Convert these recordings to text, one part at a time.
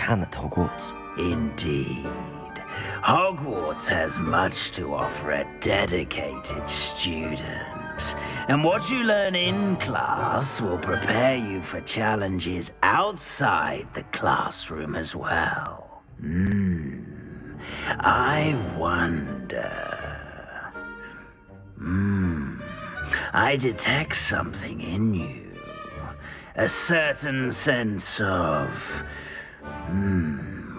can at Hogwarts. Indeed. Hogwarts has much to offer a dedicated student. And what you learn in class will prepare you for challenges outside the classroom as well. I wonder... I detect something in you. A certain sense of...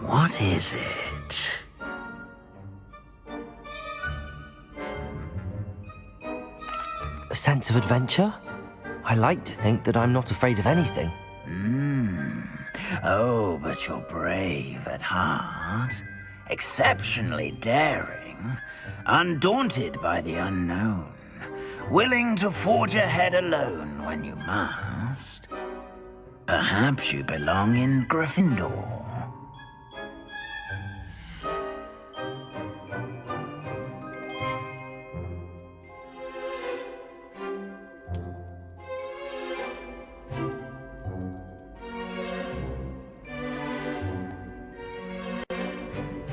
what is it? A sense of adventure? I like to think that I'm not afraid of anything. Oh, but you're brave at heart. Exceptionally daring. Undaunted by the unknown. Willing to forge ahead alone when you must. Perhaps you belong in Gryffindor.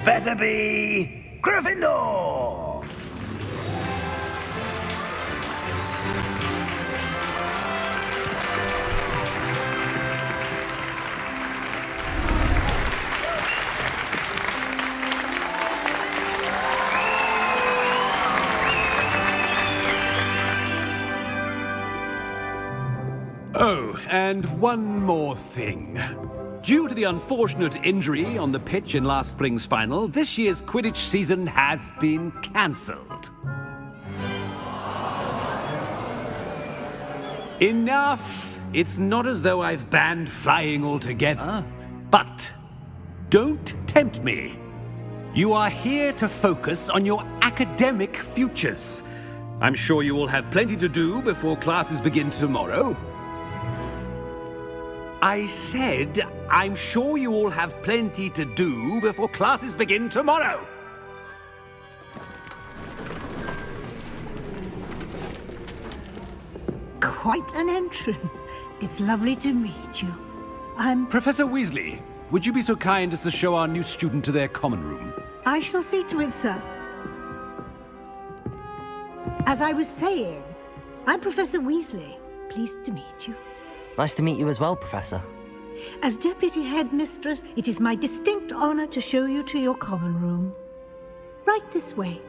Better be Gryffindor! Oh, and one more thing. Due to the unfortunate injury on the pitch in last spring's final, this year's Quidditch season has been cancelled. Enough! It's not as though I've banned flying altogether, but don't tempt me. You are here to focus on your academic futures. I'm sure you will have plenty to do before classes begin tomorrow. I said, I'm sure you all have plenty to do before classes begin tomorrow. Quite an entrance. It's lovely to meet you. I'm... Professor Weasley, would you be so kind as to show our new student to their common room? I shall see to it, sir. As I was saying, I'm Professor Weasley. Pleased to meet you. Nice to meet you as well, Professor. As Deputy Headmistress, it is my distinct honor to show you to your common room. Right this way.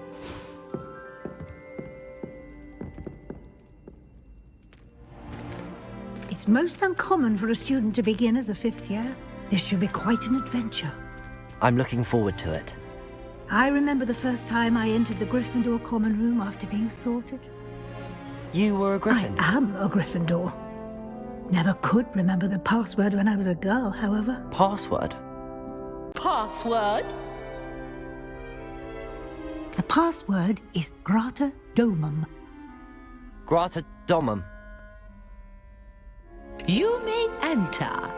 It's most uncommon for a student to begin as a fifth year. This should be quite an adventure. I'm looking forward to it. I remember the first time I entered the Gryffindor common room after being sorted. You were a Gryffindor? I am a Gryffindor. Never could remember the password when I was a girl, however. Password? Password? The password is Grata Domum. Grata Domum. You may enter.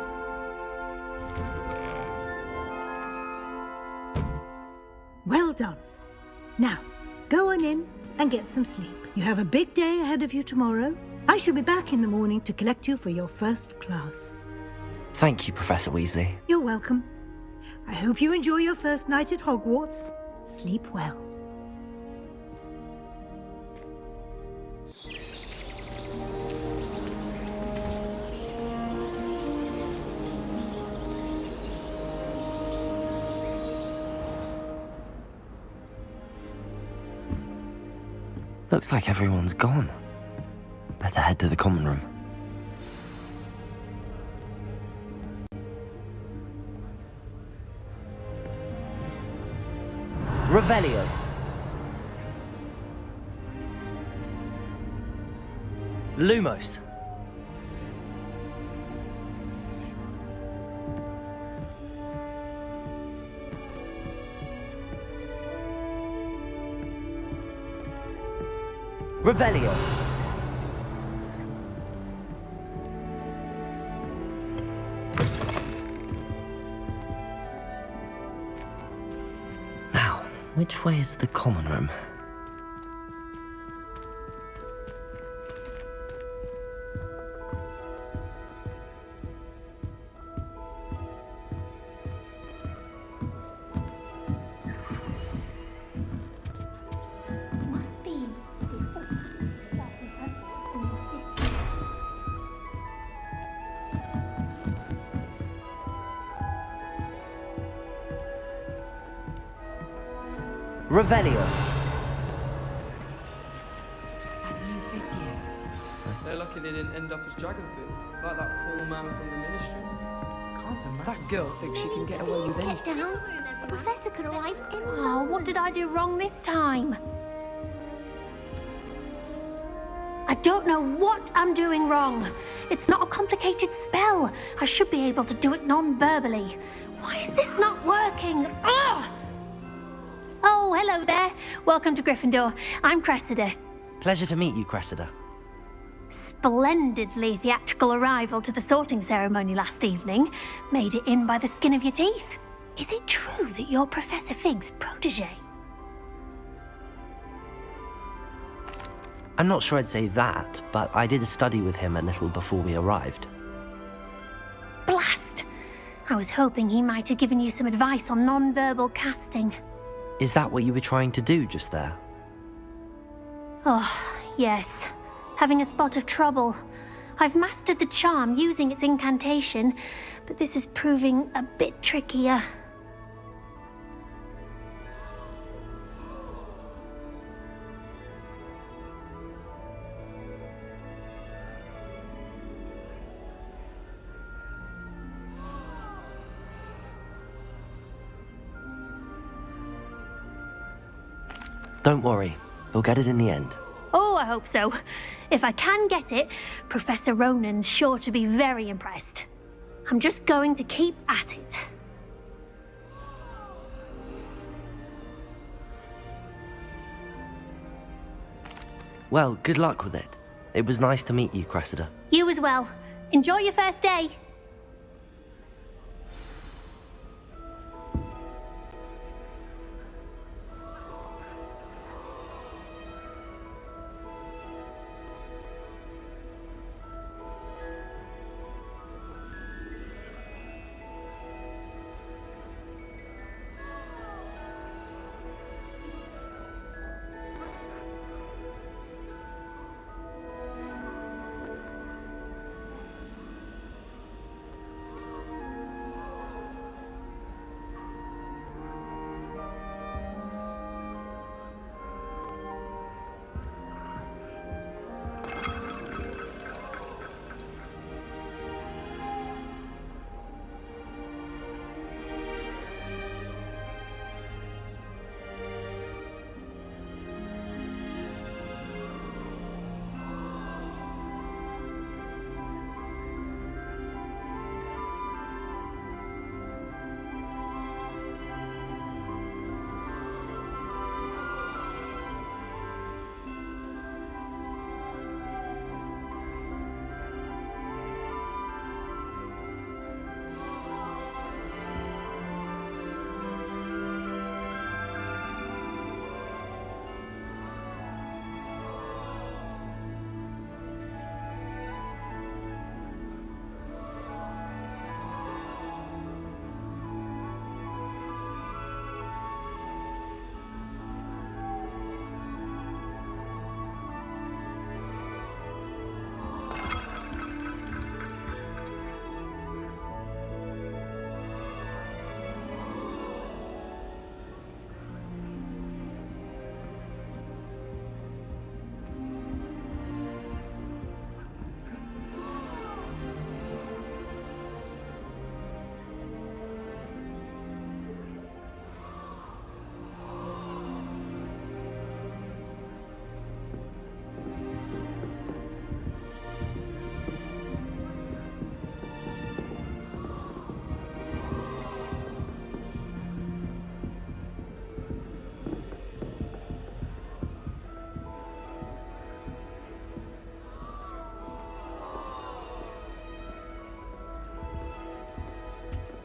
Well done. Now, go on in and get some sleep. You have a big day ahead of you tomorrow. I shall be back in the morning to collect you for your first class. Thank you, Professor Weasley. You're welcome. I hope you enjoy your first night at Hogwarts. Sleep well. Looks like everyone's gone. Better head to the common room. Revelio. Lumos. Revelio. Now, which way is the common room? Revelio. They're lucky they didn't end up as dragon food, like that poor man from the ministry. That girl thinks she can get away with Get anything. down. A professor could arrive any Oh, what did I do wrong this time? I don't know what I'm doing wrong. It's not a complicated spell. I should be able to do it non-verbally. Why is this not working? Ah! Oh, hello there. Welcome to Gryffindor. I'm Cressida. Pleasure to meet you, Cressida. Splendidly theatrical arrival to the sorting ceremony last evening. Made it in by the skin of your teeth. Is it true that you're Professor Fig's protege? I'm not sure I'd say that, but I did study with him a little before we arrived. Blast! I was hoping he might have given you some advice on non-verbal casting. Is that what you were trying to do just there? Oh, yes. Having a spot of trouble. I've mastered the charm using its incantation, but this is proving a bit trickier. Don't worry, you'll get it in the end. Oh, I hope so. If I can get it, Professor Ronan's sure to be very impressed. I'm just going to keep at it. Well, good luck with it. It was nice to meet you, Cressida. You as well. Enjoy your first day.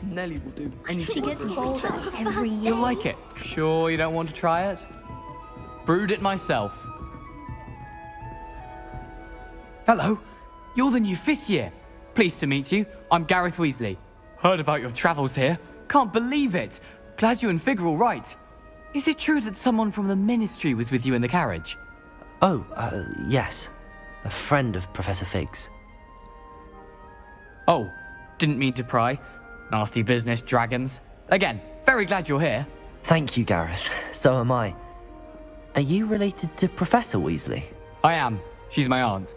Nelly will do She anything gets for a bolder teacher. every year. You'll like it. Sure you don't want to try it? Brewed it myself. Hello, you're the new 5th year. Pleased to meet you. I'm Gareth Weasley. Heard about your travels here. Can't believe it. Glad you and Fig are all right. Is it true that someone from the Ministry was with you in the carriage? Oh, yes. A friend of Professor Fig's. Oh, didn't mean to pry. Nasty business, dragons. Again, very glad you're here. Thank you, Gareth. So am I. Are you related to Professor Weasley? I am. She's my aunt.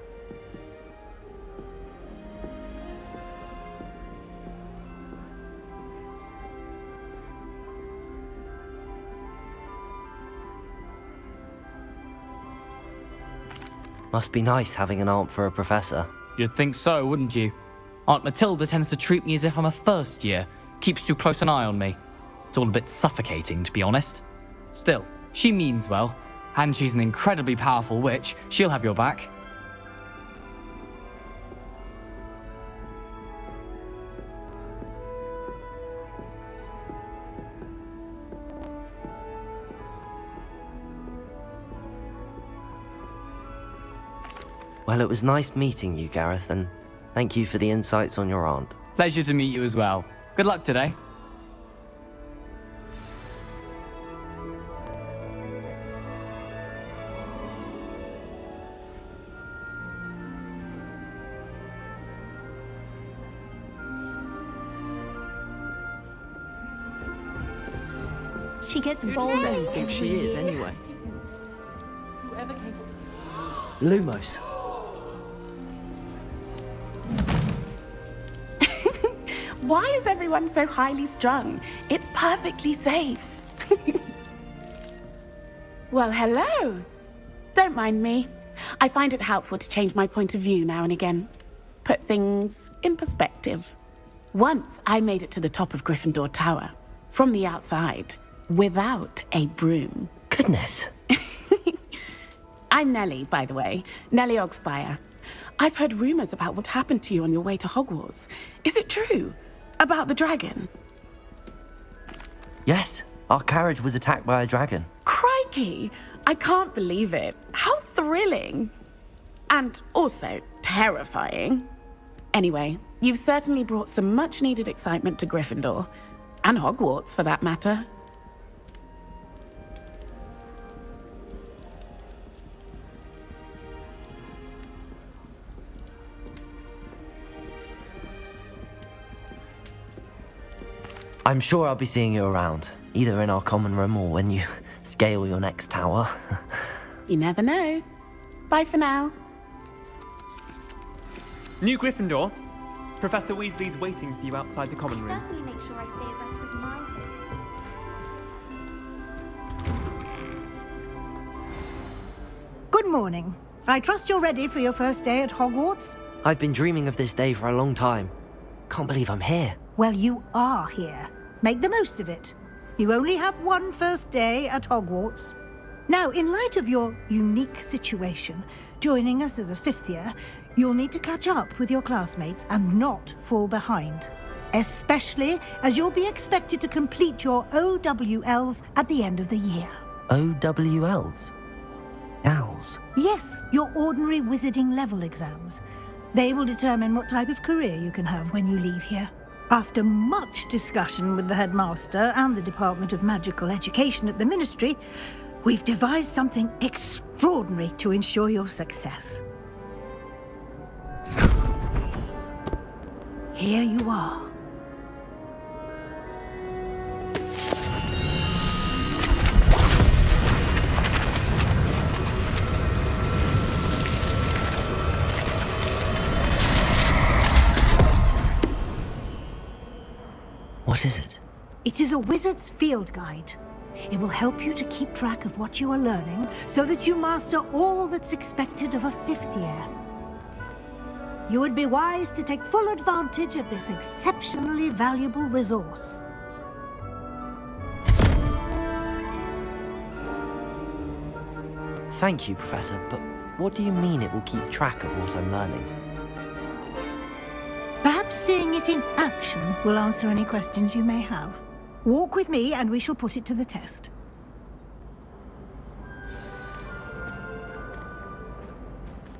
Must be nice having an aunt for a professor. You'd think so, wouldn't you? Aunt Matilda tends to treat me as if I'm a first year, keeps too close an eye on me. It's all a bit suffocating, to be honest. Still, she means well, and she's an incredibly powerful witch. She'll have your back. Well, it was nice meeting you, Gareth, and thank you for the insights on your aunt. Pleasure to meet you as well. Good luck today. She gets Who bold. does Nelly think she is, anyway? Lumos. Why is everyone so highly strung? It's perfectly safe. Well, hello. Don't mind me. I find it helpful to change my point of view now and again. Put things in perspective. Once I made it to the top of Gryffindor Tower, from the outside, without a broom. Goodness. I'm Nellie, by the way. Nellie Ogspire. I've heard rumors about what happened to you on your way to Hogwarts. Is it true? About the dragon? Yes, our carriage was attacked by a dragon. Crikey! I can't believe it. How thrilling! And also terrifying. Anyway, you've certainly brought some much-needed excitement to Gryffindor. And Hogwarts, for that matter. I'm sure I'll be seeing you around, either in our common room or when you scale your next tower. You never know. Bye for now. New Gryffindor. Professor Weasley's waiting for you outside the common room. Certainly make sure I stay abreast of my Good morning. I trust you're ready for your first day at Hogwarts? I've been dreaming of this day for a long time. Can't believe I'm here. Well, you are here. Make the most of it. You only have one first day at Hogwarts. Now, in light of your unique situation, joining us as a fifth year, you'll need to catch up with your classmates and not fall behind. Especially as you'll be expected to complete your OWLs at the end of the year. OWLs? Owls? Yes, your ordinary wizarding level exams. They will determine what type of career you can have when you leave here. After much discussion with the headmaster and the Department of Magical Education at the Ministry, we've devised something extraordinary to ensure your success. Here you are. What is it? It is a wizard's field guide. It will help you to keep track of what you are learning so that you master all that's expected of a fifth year. You would be wise to take full advantage of this exceptionally valuable resource. Thank you, Professor, but what do you mean it will keep track of what I'm learning? Perhaps seeing it in action will answer any questions you may have. Walk with me and we shall put it to the test.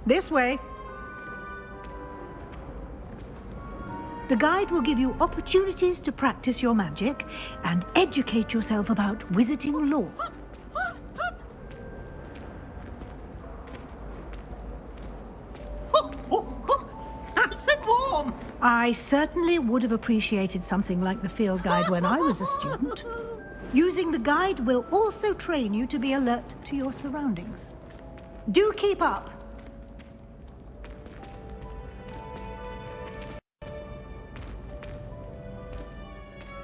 This way. The guide will give you opportunities to practice your magic and educate yourself about wizarding lore. Nice and warm. I certainly would have appreciated something like the field guide when I was a student. Using the guide will also train you to be alert to your surroundings. Do keep up!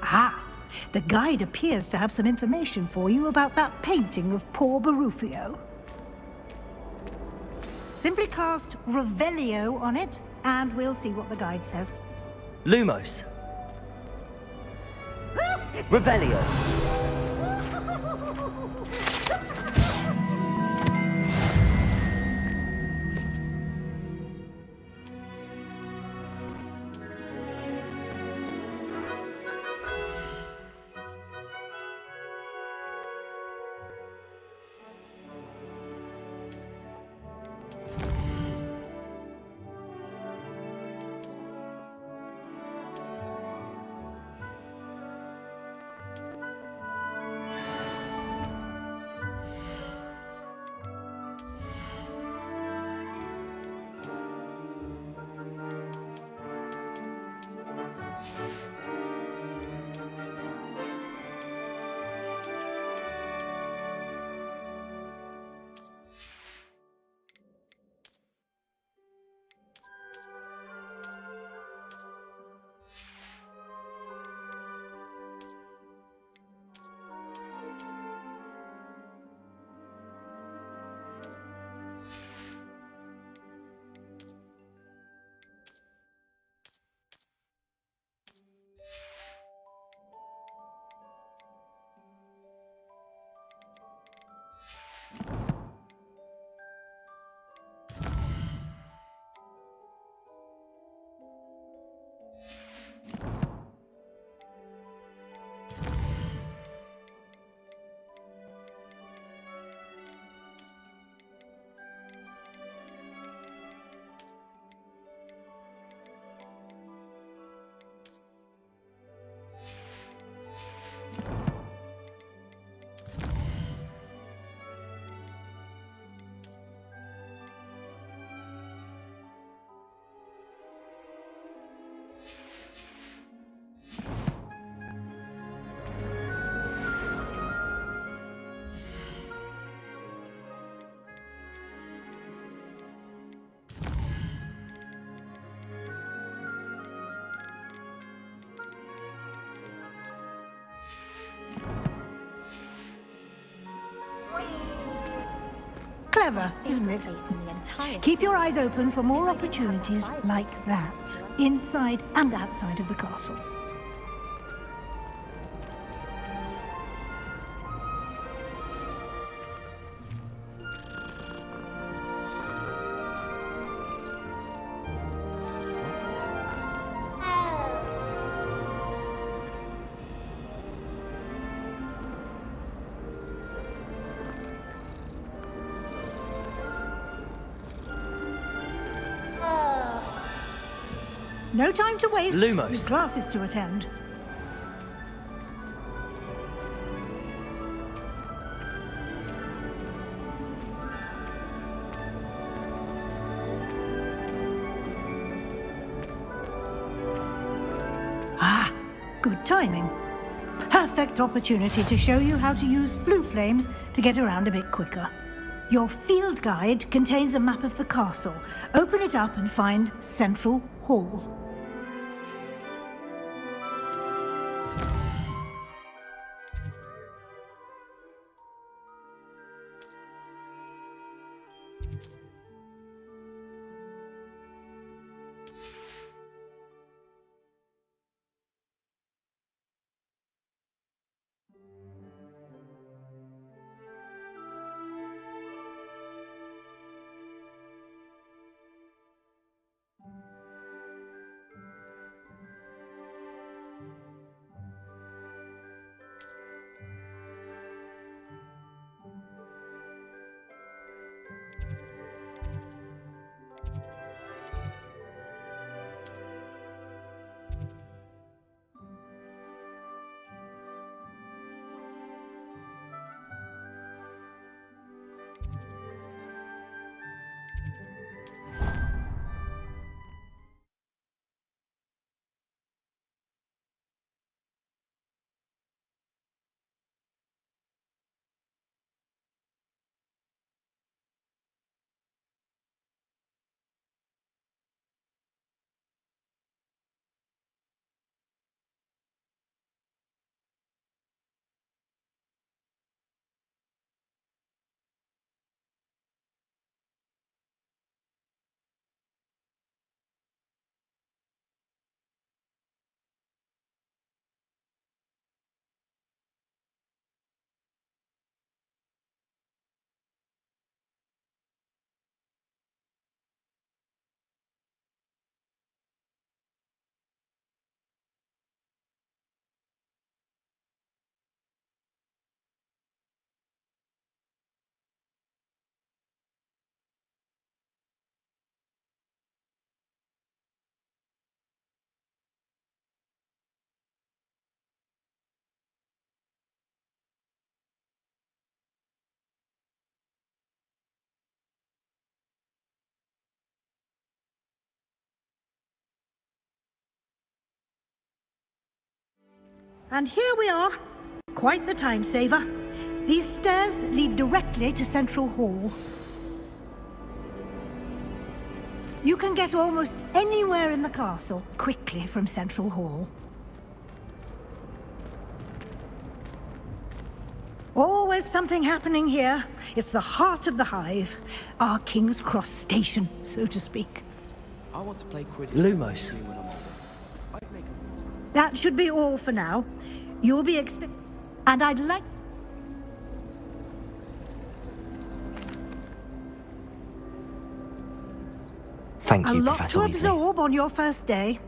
Ah, the guide appears to have some information for you about that painting of poor Barufio. Simply cast Revelio on it, and we'll see what the guide says. Lumos. Revelio. Clever, isn't it? Keep your eyes open for more opportunities like that, inside and outside of the castle. No time to waste. Lumos. With classes to attend. Ah, good timing. Perfect opportunity to show you how to use flue flames to get around a bit quicker. Your field guide contains a map of the castle. Open it up and find Central Hall. And here we are. Quite the time saver. These stairs lead directly to Central Hall. You can get almost anywhere in the castle quickly from Central Hall. Always something happening here. It's the heart of the hive. Our King's Cross station, so to speak. I want to play Quidditch. Lumos. That should be all for now. You'll be and I'd like... Thank you, a lot Professor to Weasley. absorb on your first day.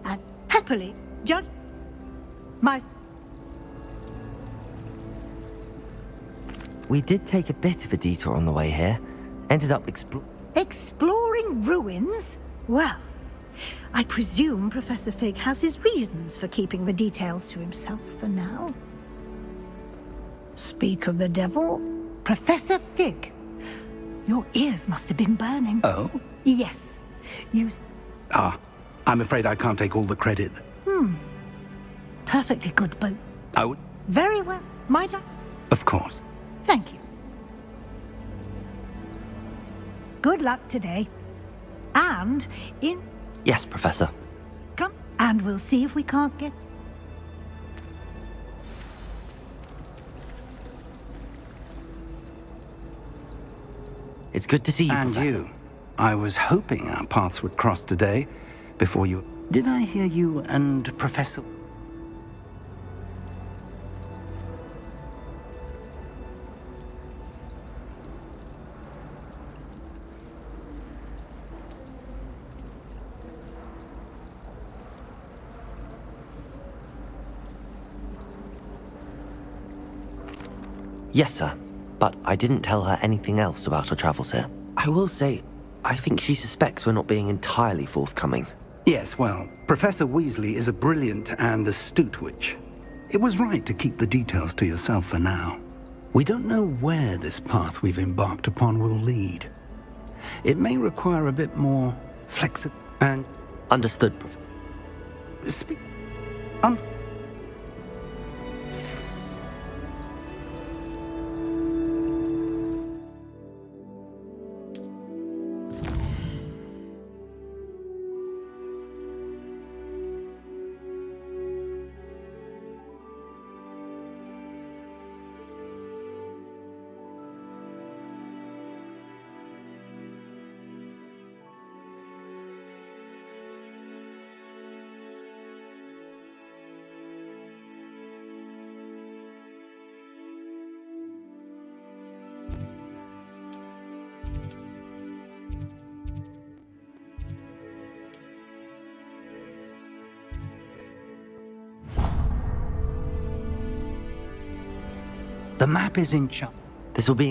And happily, judge... my... We did take a bit of a detour on the way here. Ended up Exploring ruins? Well, I presume Professor Fig has his reasons for keeping the details to himself for now. Speak of the devil, Professor Fig. Your ears must have been burning. Oh? Yes. You... I'm afraid I can't take all the credit. Perfectly good boat. I would... Very well. Might I? Of course. Thank you. Good luck today. And in... Yes, Professor. Come, and we'll see if we can't get... It's good to see you, And Professor. you. I was hoping our paths would cross today, before you... Did I hear you and Professor... Yes, sir. But I didn't tell her anything else about her travels here. I will say, I think she suspects we're not being entirely forthcoming. Yes, well, Professor Weasley is a brilliant and astute witch. It was right to keep the details to yourself for now. We don't know where this path we've embarked upon will lead. It may require a bit more flexibility and... Understood, Prof. Speak... The map is in charge. This will be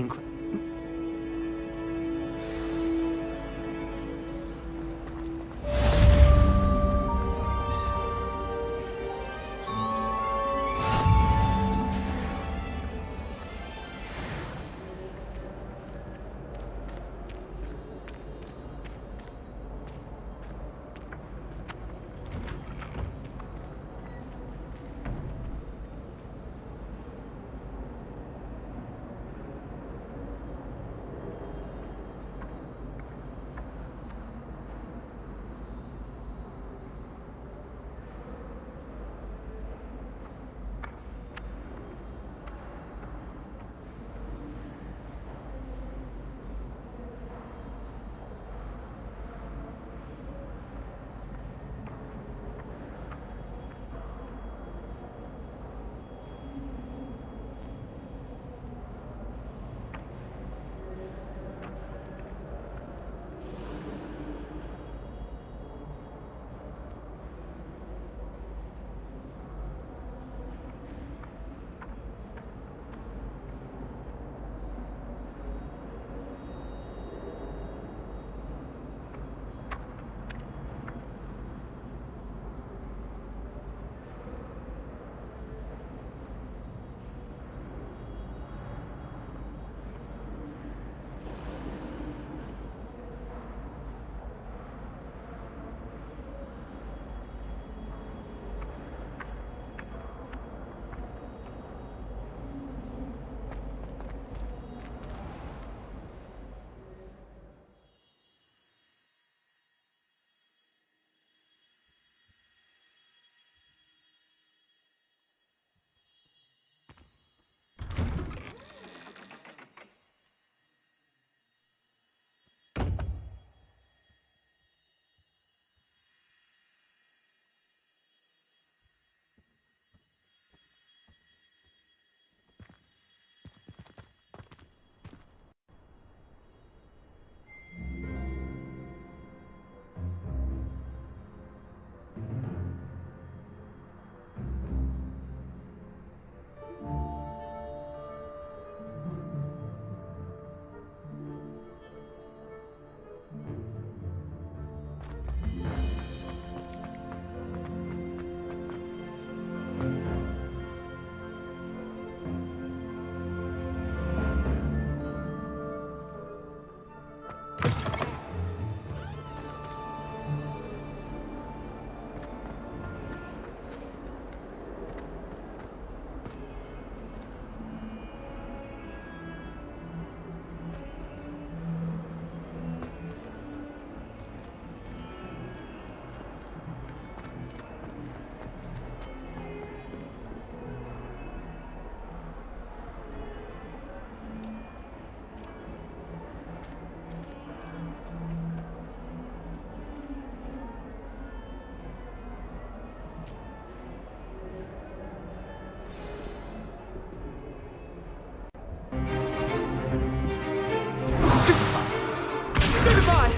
Say goodbye!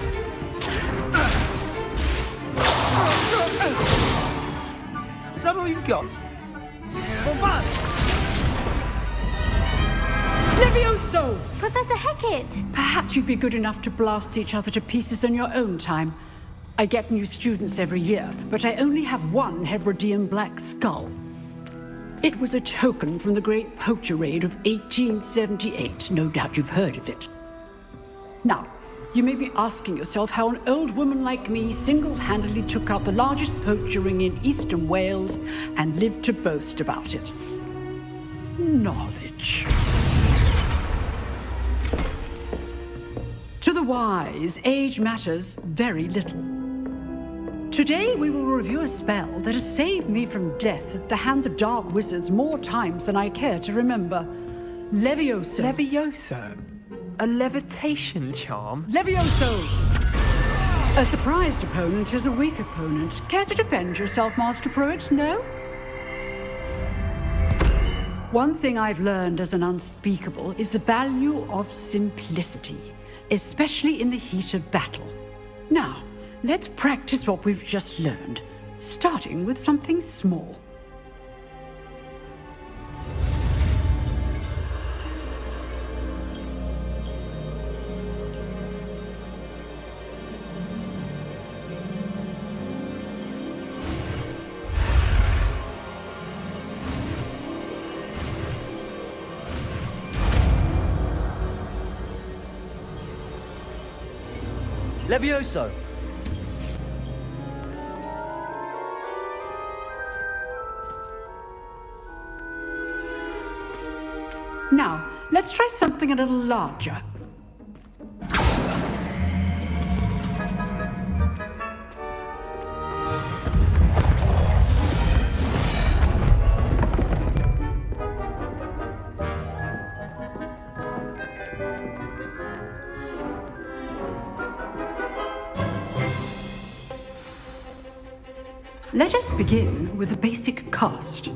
Is that all you've got? Well, Levioso! Professor Hecat! Perhaps you'd be good enough to blast each other to pieces in your own time. I get new students every year, but I only have one Hebridean black skull. It was a token from the Great Poacher Raid of 1878. No doubt you've heard of it. Now, you may be asking yourself how an old woman like me single-handedly took out the largest poacher ring in eastern Wales and lived to boast about it. Knowledge. To the wise, age matters very little. Today we will review a spell that has saved me from death at the hands of dark wizards more times than I care to remember. Levioso. Levioso? A levitation charm? Levioso! A surprised opponent is a weak opponent. Care to defend yourself, Master Pruitt? No? One thing I've learned as an unspeakable is the value of simplicity, especially in the heat of battle. Now, let's practice what we've just learned, starting with something small. Levioso! Now, let's try something a little larger. Let us begin with a basic cast.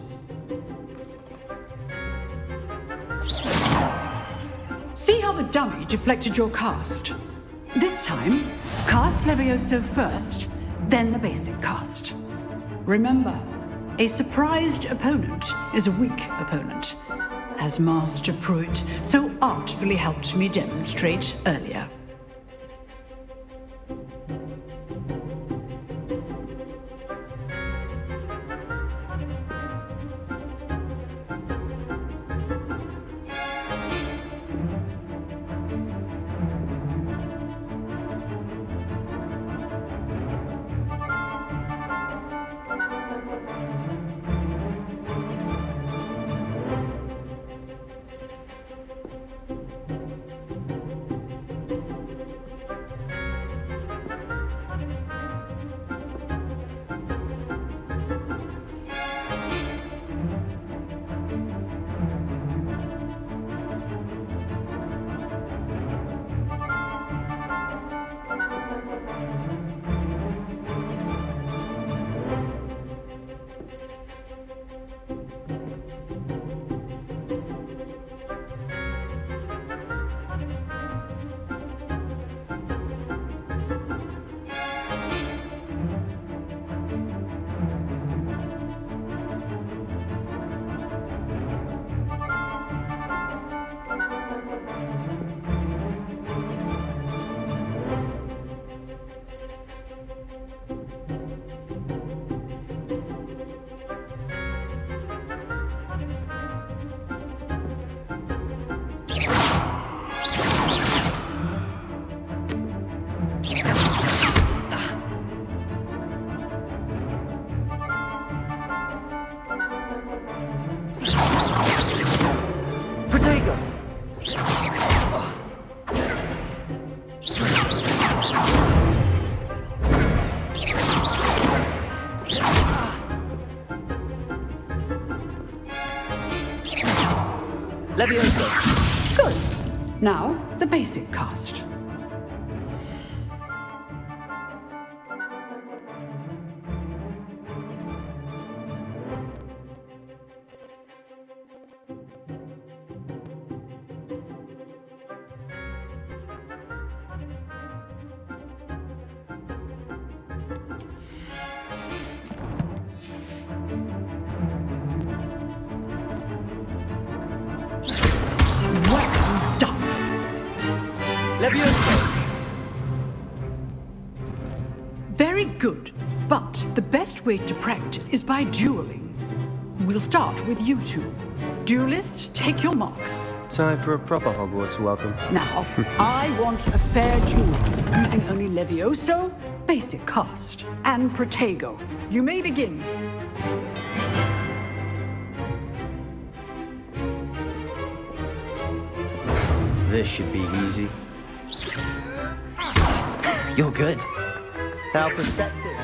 See how the dummy deflected your cast? This time, cast Levioso first, then the basic cast. Remember, a surprised opponent is a weak opponent, as Master Pruitt so artfully helped me demonstrate earlier. Levioso! Good. Now, the basic cast. Levioso! Very good. But the best way to practice is by dueling. We'll start with you two. Duelists, take your marks. Time for a proper Hogwarts welcome. Now, I want a fair duel, using only Levioso, basic cast, and Protego. You may begin. This should be easy. You're good. How perceptive.